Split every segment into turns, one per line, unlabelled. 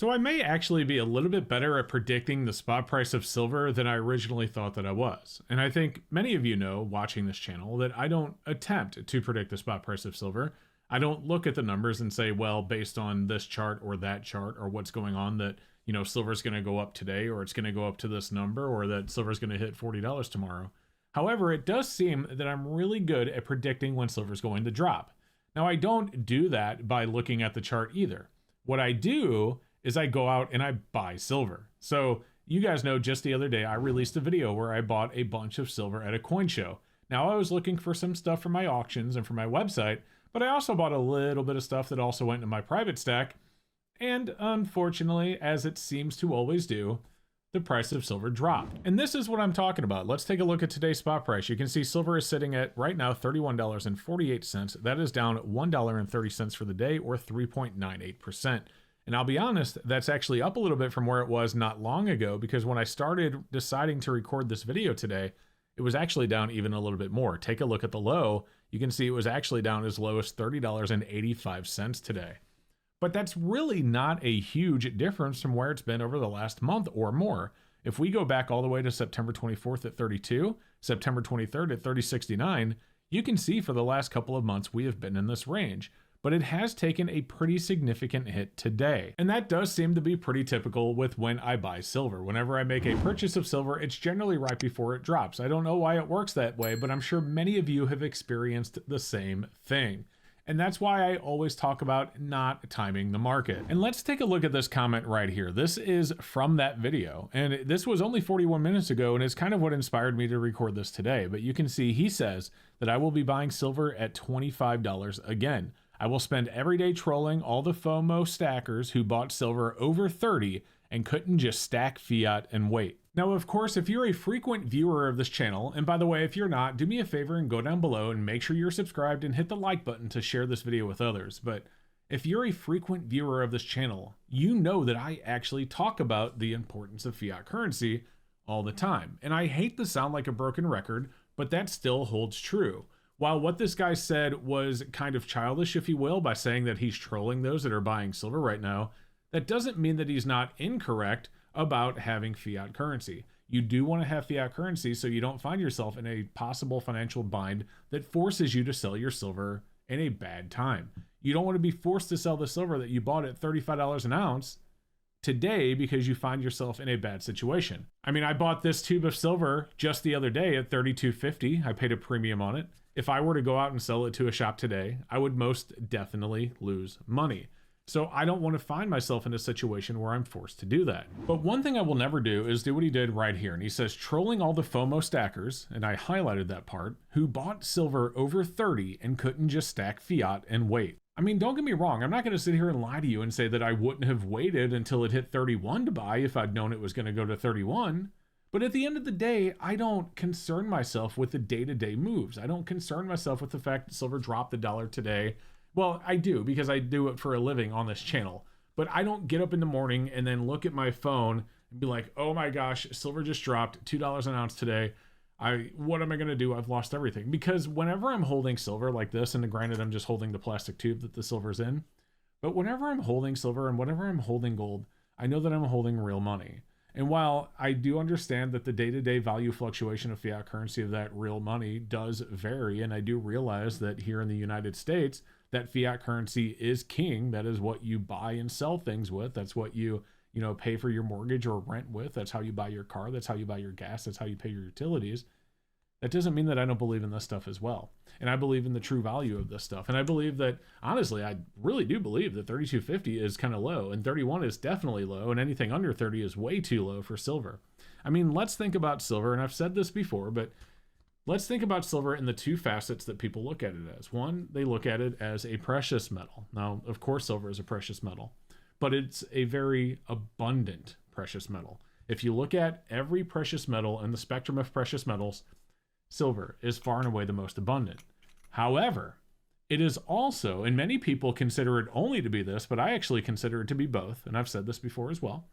So I may actually be a little bit better at predicting the spot price of silver than I originally thought that I was. And I think many of you know, watching this channel, that I don't attempt to predict the spot price of silver. I don't look at the numbers and say, well, based on this chart or that chart or what's going on, that, you know, silver's going to go up today, or it's going to go up to this number, or that silver's going to hit $40 tomorrow. However, it does seem that I'm really good at predicting when silver's going to drop. Now, I don't do that by looking at the chart either. What I do is I go out and I buy silver. So you guys know, just the other day, I released a video where I bought a bunch of silver at a coin show. Now, I was looking for some stuff for my auctions and for my website, but I also bought a little bit of stuff that also went into my private stack. And unfortunately, as it seems to always do, the price of silver dropped. And this is what I'm talking about. Let's take a look at today's spot price. You can see silver is sitting at right now $31.48. That is down $1.30 for the day, or 3.98%. And I'll be honest, that's actually up a little bit from where it was not long ago, because when I started deciding to record this video today, it was actually down even a little bit more. Take a look at the low. You can see it was actually down as low as $30.85 today. But that's really not a huge difference from where it's been over the last month or more. If we go back all the way to September 24th at 32, September 23rd at 30.69, you can see for the last couple of months we have been in this range. But it has taken a pretty significant hit today. And that does seem to be pretty typical with when I buy silver. Whenever I make a purchase of silver, it's generally right before it drops. I don't know why it works that way, but I'm sure many of you have experienced the same thing. And that's why I always talk about not timing the market. And let's take a look at this comment right here. This is from that video, and this was only 41 minutes ago, and it's kind of what inspired me to record this today. But you can see he says that I will be buying silver at $25 again. I will spend every day trolling all the FOMO stackers who bought silver over 30 and couldn't just stack fiat and wait. Now, of course, if you're a frequent viewer of this channel, and by the way, if you're not, do me a favor and go down below and make sure you're subscribed and hit the like button to share this video with others. But if you're a frequent viewer of this channel, you know that I actually talk about the importance of fiat currency all the time. And I hate to sound like a broken record, but that still holds true. While what this guy said was kind of childish, if you will, by saying that he's trolling those that are buying silver right now, that doesn't mean that he's not incorrect about having fiat currency. You do want to have fiat currency so you don't find yourself in a possible financial bind that forces you to sell your silver in a bad time. You don't want to be forced to sell the silver that you bought at $35 an ounce today because you find yourself in a bad situation. I mean, I bought this tube of silver just the other day at $32.50. I paid a premium on it. If I were to go out and sell it to a shop today, I would most definitely lose money. So I don't want to find myself in a situation where I'm forced to do that. But one thing I will never do is do what he did right here. And he says, trolling all the FOMO stackers, and I highlighted that part, who bought silver over 30 and couldn't just stack fiat and wait. I mean, don't get me wrong. I'm not going to sit here and lie to you and say that I wouldn't have waited until it hit 31 to buy if I'd known it was going to go to 31. But at the end of the day, I don't concern myself with the day-to-day moves. I don't concern myself with the fact that silver dropped $1 today. Well, I do, because I do it for a living on this channel. But I don't get up in the morning and then look at my phone and be like, oh my gosh, silver just dropped $2 an ounce today. What am I going to do? I've lost everything. Because whenever I'm holding silver like this, and granted I'm just holding the plastic tube that the silver's in, but whenever I'm holding silver and whenever I'm holding gold, I know that I'm holding real money. And while I do understand that the day-to-day value fluctuation of fiat currency of that real money does vary, and I do realize that here in the United States, that fiat currency is king. That is what you buy and sell things with. That's what you pay for your mortgage or rent with. That's how you buy your car. That's how you buy your gas. That's how you pay your utilities. That doesn't mean that I don't believe in this stuff as well. And I believe in the true value of this stuff. And I believe that, honestly, I really do believe that 32.50 is kind of low, and 31 is definitely low, and anything under 30 is way too low for silver. I mean, let's think about silver, and I've said this before, but let's think about silver in the two facets that people look at it as. One, they look at it as a precious metal. Now, of course, silver is a precious metal, but it's a very abundant precious metal. If you look at every precious metal in the spectrum of precious metals, silver is far and away the most abundant. However, it is also, and many people consider it only to be this, but I actually consider it to be both, and I've said this before as well.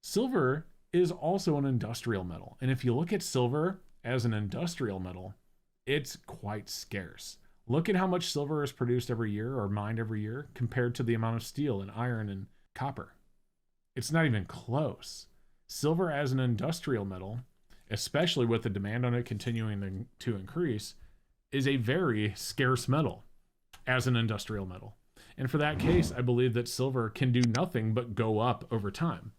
Silver is also an industrial metal. And if you look at silver as an industrial metal, it's quite scarce. Look at how much silver is produced every year or mined every year compared to the amount of steel and iron and copper. It's not even close. Silver as an industrial metal, especially with the demand on it continuing to increase, is a very scarce metal as an industrial metal. And for that case, I believe that silver can do nothing but go up over time.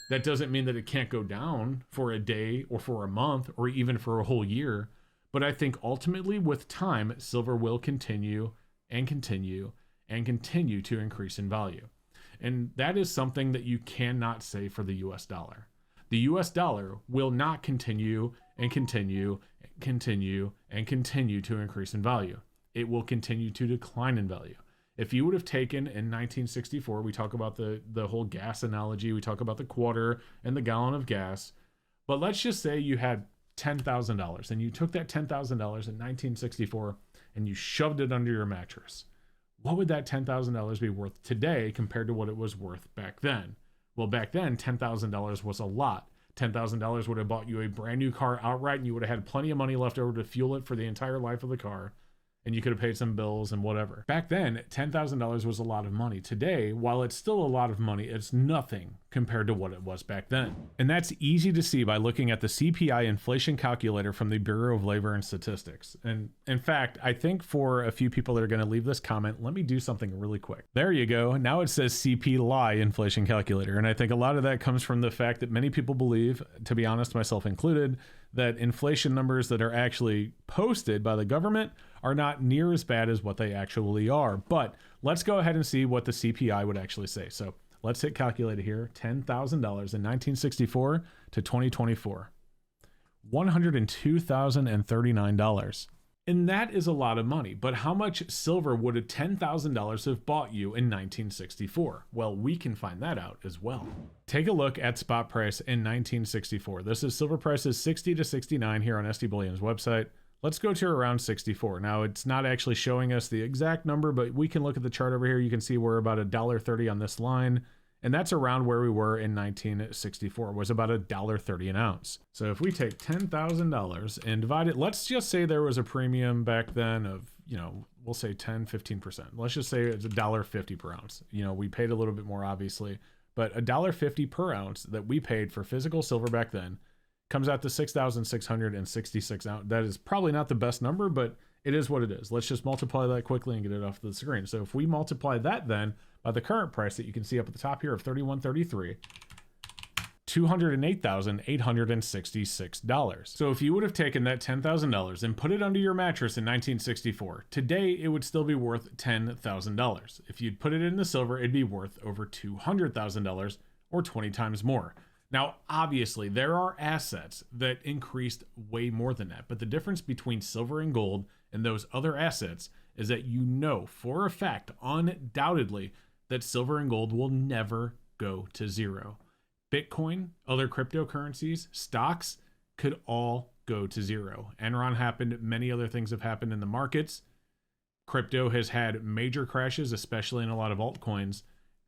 That doesn't mean that it can't go down for a day or for a month or even for a whole year. But I think ultimately with time, silver will continue and continue and continue to increase in value. And that is something that you cannot say for the US dollar. The US dollar will not continue and continue and continue and continue to increase in value. It will continue to decline in value. If you would have taken in 1964, we talk about the whole gas analogy, we talk about the quarter and the gallon of gas, but let's just say you had $10,000 and you took that $10,000 in 1964 and you shoved it under your mattress. What would that $10,000 be worth today compared to what it was worth back then? Well, back then, $10,000 was a lot. $10,000 would have bought you a brand new car outright, and you would have had plenty of money left over to fuel it for the entire life of the car. And you could have paid some bills and whatever. Back then, $10,000 was a lot of money. Today, while it's still a lot of money, it's nothing compared to what it was back then. And that's easy to see by looking at the CPI inflation calculator from the Bureau of Labor and Statistics. And in fact, I think for a few people that are going to leave this comment, let me do something really quick. There you go. Now it says CPI inflation calculator. And I think a lot of that comes from the fact that many people believe, to be honest, myself included, that inflation numbers that are actually posted by the government are not near as bad as what they actually are. But let's go ahead and see what the CPI would actually say. So let's hit calculator here. $10,000 in 1964 to 2024. $102,039. And that is a lot of money. But how much silver would a $10,000 have bought you in 1964? Well, we can find that out as well. Take a look at spot price in 1964. This is silver prices 60 to 69 here on SD Bullion's website. Let's go to around 64. Now, it's not actually showing us the exact number, but we can look at the chart over here. You can see we're about $1.30 on this line. And that's around where we were in 1964, was about $1.30 an ounce. So if we take $10,000 and divide it, let's just say there was a premium back then of, we'll say 10, 15%. Let's just say it's $1.50 per ounce. We paid a little bit more, obviously, but $1.50 per ounce that we paid for physical silver back then comes out to 6,666 ounces. That is probably not the best number, but it is what it is. Let's just multiply that quickly and get it off the screen. So if we multiply that then by the current price that you can see up at the top here of $31.33, $208,866. So if you would have taken that $10,000 and put it under your mattress in 1964, today it would still be worth $10,000. If you'd put it in the silver, it'd be worth over $200,000 or 20 times more. Now, obviously, there are assets that increased way more than that, but the difference between silver and gold and those other assets is that for a fact, undoubtedly, that silver and gold will never go to zero. Bitcoin, other cryptocurrencies, stocks could all go to zero. Enron happened, many other things have happened in the markets. Crypto has had major crashes, especially in a lot of altcoins.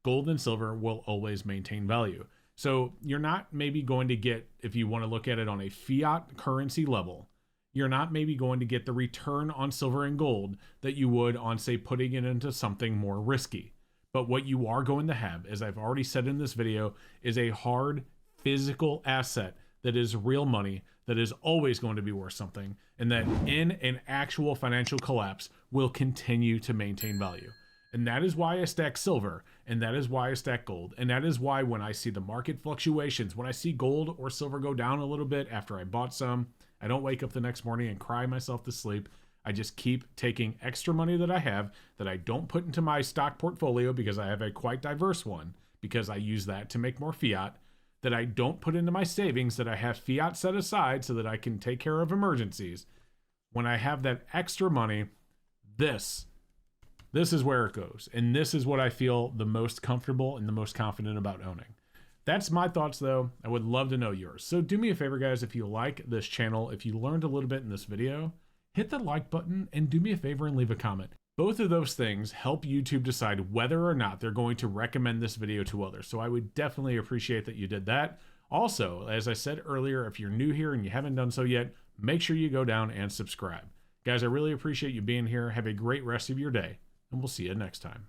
Gold and silver will always maintain value. So you're not maybe going to get, if you want to look at it on a fiat currency level, you're not maybe going to get the return on silver and gold that you would on, say, putting it into something more risky. But what you are going to have, as I've already said in this video, is a hard physical asset that is real money, that is always going to be worth something, and that in an actual financial collapse will continue to maintain value. And that is why I stack silver, and that is why I stack gold. And that is why when I see the market fluctuations, when I see gold or silver go down a little bit after I bought some, I don't wake up the next morning and cry myself to sleep. I just keep taking extra money that I have that I don't put into my stock portfolio because I have a quite diverse one, because I use that to make more fiat, that I don't put into my savings, that I have fiat set aside so that I can take care of emergencies. When I have that extra money, this is where it goes. And this is what I feel the most comfortable and the most confident about owning. That's my thoughts, though. I would love to know yours. So do me a favor, guys, if you like this channel, if you learned a little bit in this video, hit the like button and do me a favor and leave a comment. Both of those things help YouTube decide whether or not they're going to recommend this video to others. So I would definitely appreciate that you did that. Also, as I said earlier, if you're new here and you haven't done so yet, make sure you go down and subscribe. Guys, I really appreciate you being here. Have a great rest of your day, and we'll see you next time.